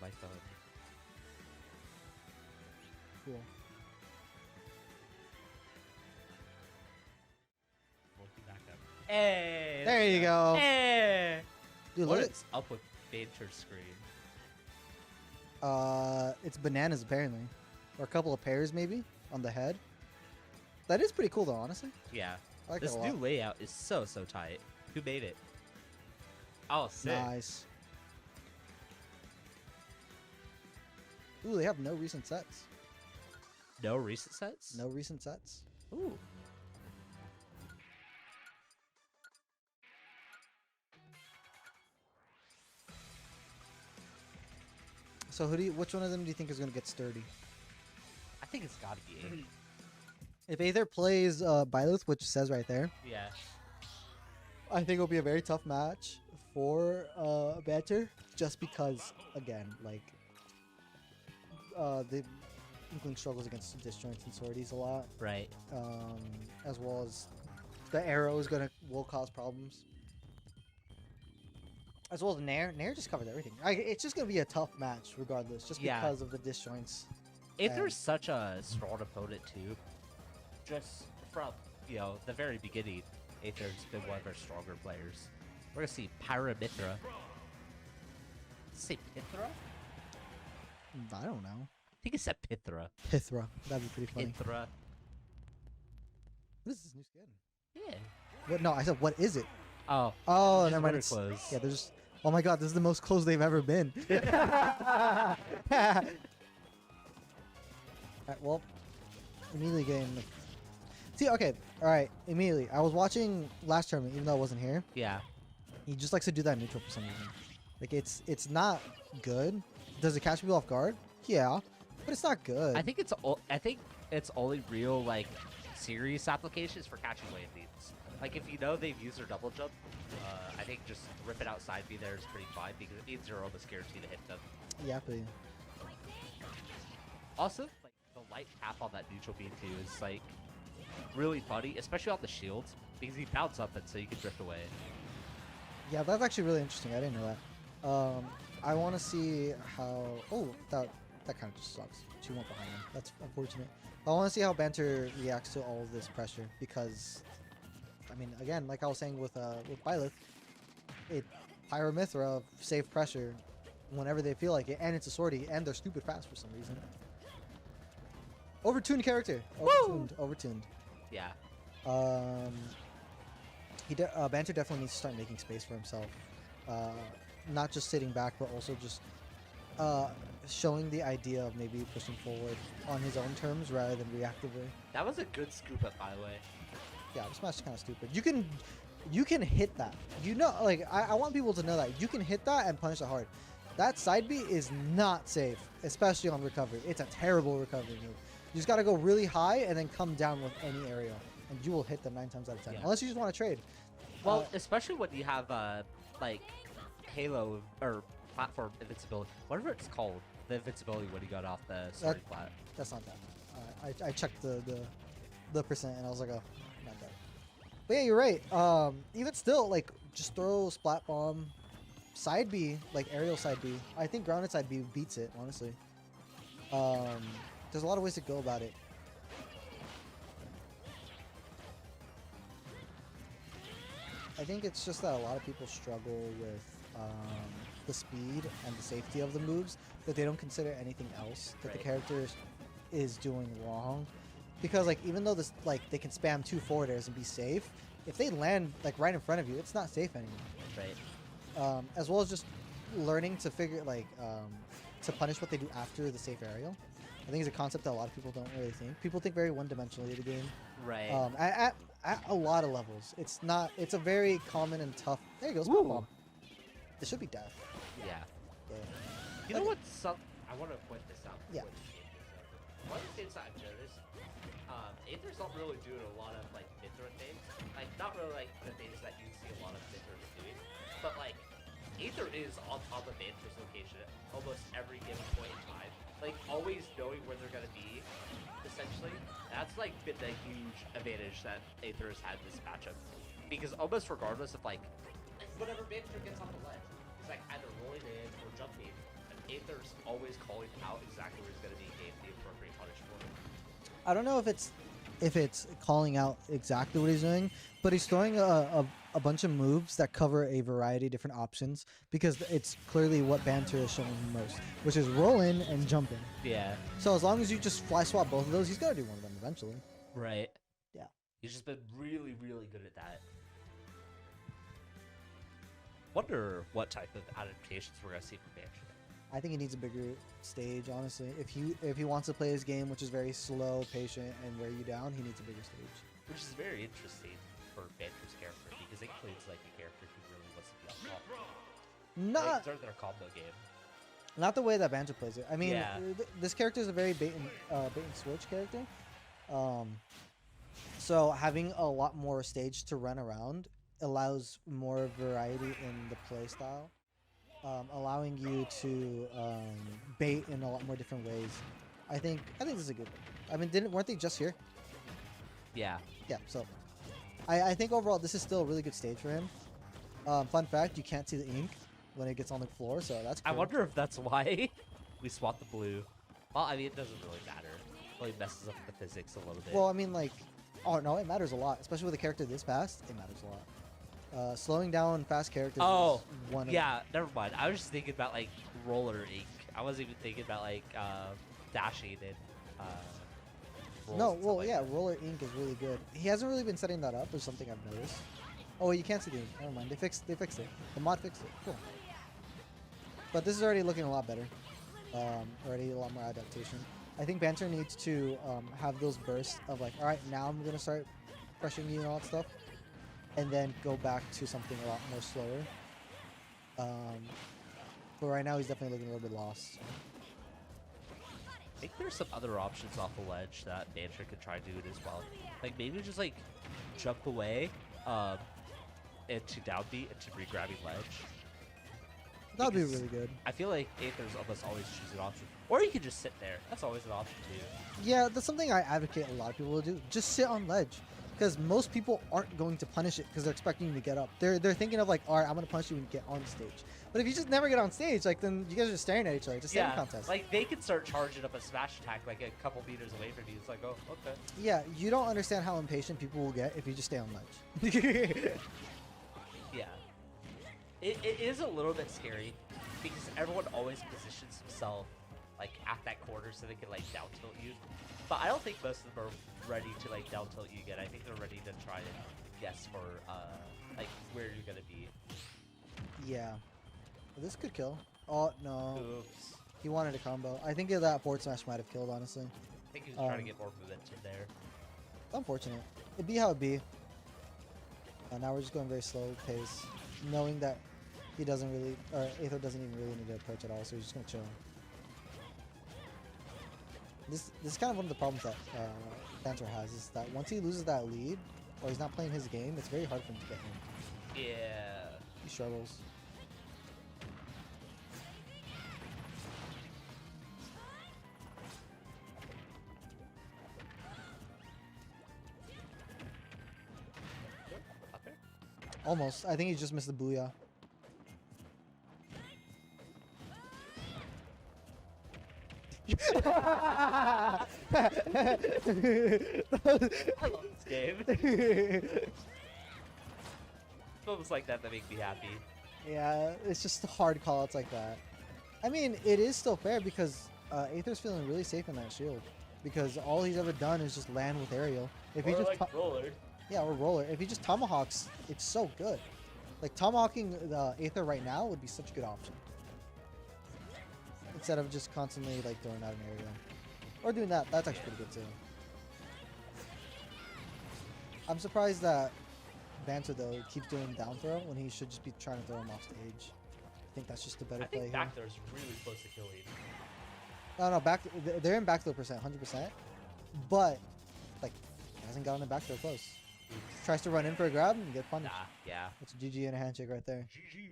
my phone. Cool. Back up. Hey! There you go. Hey! Dude, What look is up with Banter screen? it's bananas apparently. Or a couple of pairs maybe on the head. That is pretty cool though, honestly. Yeah. I like This that a new lot. layout is so tight. Who made it? Oh, sick. Nice. Ooh, they have no recent sets. No recent sets? No recent sets. Ooh. So which one of them do you think is gonna get sturdy? I think it's gotta be 8. If Aether plays Byleth, which says right there, Yeah. I think it'll be a very tough match for Banter, just because again, like the Inkling struggles against disjoints and sorties a lot, Right. as well as the arrow is will cause problems, as well as Nair. Nair just covers everything. It's just gonna be a tough match regardless, just Yeah. because of the disjoints. Aether's such a strong opponent too. Just from, the very beginning, Aether's been one of our stronger players. We're gonna see Pyramithra. Say Pithra? I don't know. I think it said Pithra. Pithra. That'd be pretty funny. Pithra. What is this new skin? Yeah. What? No, I said what is it? Oh. Oh, just never mind. order It's, clothes. yeah, there's. Oh my god, this is the most close they've ever been. Alright, well, immediately getting the... See, okay, alright, immediately. I was watching last tournament, even though I wasn't here. Yeah. He just likes to do that neutral for some reason. Like, it's not good. Does it catch people off guard? Yeah, but it's not good. I think it's only real serious applications for catching wave beats. Like if you know they've used their double jump, I think just rip it outside B there is pretty fine because it means you're almost guaranteed to hit them. Yeah, but... Also, like the light tap on that neutral beam too is like really funny, especially on the shields because you bounce up it so you can drift away. Yeah, that's actually really interesting. I didn't know that. I want to see how... Oh, that kind of just sucks. She went behind him. That's unfortunate. I want to see how Banter reacts to all of this pressure because, I mean, again, like I was saying with Byleth, Pyramithra save pressure whenever they feel like it, and it's a sortie, and they're stupid fast for some reason. Overtuned character. Overtuned. Yeah. Banter definitely needs to start making space for himself. Not just sitting back, but also just showing the idea of maybe pushing forward on his own terms rather than reactively. That was a good scoop up, by the way. Yeah, the smash is kind of stupid. You can hit that. I want people to know that you can hit that and punish it hard. That side B is not safe, especially on recovery. It's a terrible recovery move. You just got to go really high and then come down with any aerial, and you will hit them 9 times out of 10. Yeah. Unless you just want to trade. Well, especially when you have like Halo or platform invincibility, whatever it's called, the invincibility when you got off the starting flat. That's not that. I checked the percent and I was like, oh, not that. But yeah, you're right. Even still, like, just throw Splat Bomb, side B, like aerial side B. I think grounded side B beats it, honestly. There's a lot of ways to go about it. I think it's just that a lot of people struggle with the speed and the safety of the moves, that they don't consider anything else that the character is doing wrong. Because like even though they can spam 2 forward airs and be safe, if they land like right in front of you, it's not safe anymore. Right. As well as just learning to figure to punish what they do after the safe aerial. I think it's a concept that a lot of people don't really think. People think very one-dimensionally of the game. Right. At a lot of levels. It's not. It's a very common and tough. There you go. Splat Bomb. This should be death. Yeah. Yeah. You know what? I want to point this out. Yeah. One of the things I've noticed, Aether's not really doing a lot of like mid-throw things. Like not really like the things that you see a lot of mid-throws doing. But like Aether is on top of Banter's location at almost every given point in time. Like always knowing where they're gonna be. Essentially, that's like been the huge advantage that Aether has had this matchup. Because almost regardless of like whatever Banter gets off the ledge, it's like either rolling in or jumping. And Aether's always calling out exactly where he's going to be game the appropriate punish for him. I don't know if it's calling out exactly what he's doing, but he's throwing a bunch of moves that cover a variety of different options because it's clearly what Banter is showing most, which is rolling and jumping. Yeah. So as long as you just fly swap both of those, he's got to do one of them eventually. Right. Yeah. He's just been really, really good at that. Wonder what type of adaptations we're going to see from Banter. I think he needs a bigger stage, honestly. If he wants to play his game, which is very slow, patient, and wear you down, he needs a bigger stage. Which is very interesting for Banter's character, because Inkling's like a character who really wants to be on top. Not They're their combo game. Not the way that Banter plays it. I mean, Yeah. This character is a very bait and switch character. So having a lot more stage to run around allows more variety in the play style. Allowing you to bait in a lot more different ways. I think this is a good one. I mean, weren't they just here? Yeah. Yeah. So, I think overall this is still a really good stage for him. Fun fact: you can't see the ink when it gets on the floor, so that's cool. I wonder if that's why we swapped the blue. Well, I mean, it doesn't really matter. It really messes up the physics a little bit. Well, I mean, like, oh no, it matters a lot, especially with a character this fast. It matters a lot. Slowing down fast characters. Oh, is one of yeah. Never mind. I was just thinking about like roller ink. I wasn't even thinking about like dashing and. Rolls No, and stuff well, like yeah, that. roller ink is really good. He hasn't really been setting that up, is something I've noticed. Oh, you can't see the ink. Never mind. They fixed it. The mod fixed it. Cool. But this is already looking a lot better. Already a lot more adaptation. I think Banter needs to have those bursts of like, all right, now I'm gonna start pressuring you and all that stuff, and then go back to something a lot more slower. But right now he's definitely looking a little bit lost. I think there's some other options off the ledge that Banter could try doing as well. Like maybe just like jump away into downbeat into re-grabbing ledge. That would be Because really good. I feel like Aether's almost always choose an option. Or you could just sit there. That's always an option too. Yeah, that's something I advocate a lot of people to do. Just sit on ledge. Because most people aren't going to punish it because they're expecting you to get up. They're thinking of like, all right, I'm going to punish you when you get on stage. But if you just never get on stage, like then you guys are just staring at each other. It's a standing contest. Like they could start charging up a smash attack like a couple meters away from you. It's like, oh, okay. Yeah, you don't understand how impatient people will get if you just stay on ledge. Yeah. It is a little bit scary because everyone always positions himself like at that corner so they can like down tilt you. But I don't think most of them are ready to like down tilt you again. I think they're ready to try and guess for like where you're gonna be. Yeah. Well, this could kill. Oh, no. Oops. He wanted a combo. I think that forward smash might have killed, honestly. I think he was trying to get more momentum there. Unfortunate. It'd be how it be. Now we're just going very slow pace, knowing that he doesn't really, or Aether doesn't even really need to approach at all, so he's just gonna chill. This is kind of one of the problems that Banter has, is that once he loses that lead, or he's not playing his game, it's very hard for him to get in. Yeah. He struggles. Up there? Almost. I think he just missed the booyah. I love this game. It's moments like that make me happy. Yeah, it's just hard callouts like that. I mean, it is still fair because Aether's feeling really safe in that shield. Because all he's ever done is just land with aerial. If he Or just like roller. yeah, or roller. If he just tomahawks, it's so good. Like tomahawking the Aether right now would be such a good option. Instead of just constantly like throwing out an aerial. Or doing that, that's actually pretty good too. I'm surprised that Banter though keeps doing down throw when he should just be trying to throw him off stage. I think that's just a better I play think here. back there is really close to killing. No, they're in back throw percent, 100%. But like, hasn't gotten a back throw close. Tries to run in for a grab and get punished. Nah, yeah. That's a GG and a handshake right there. GG.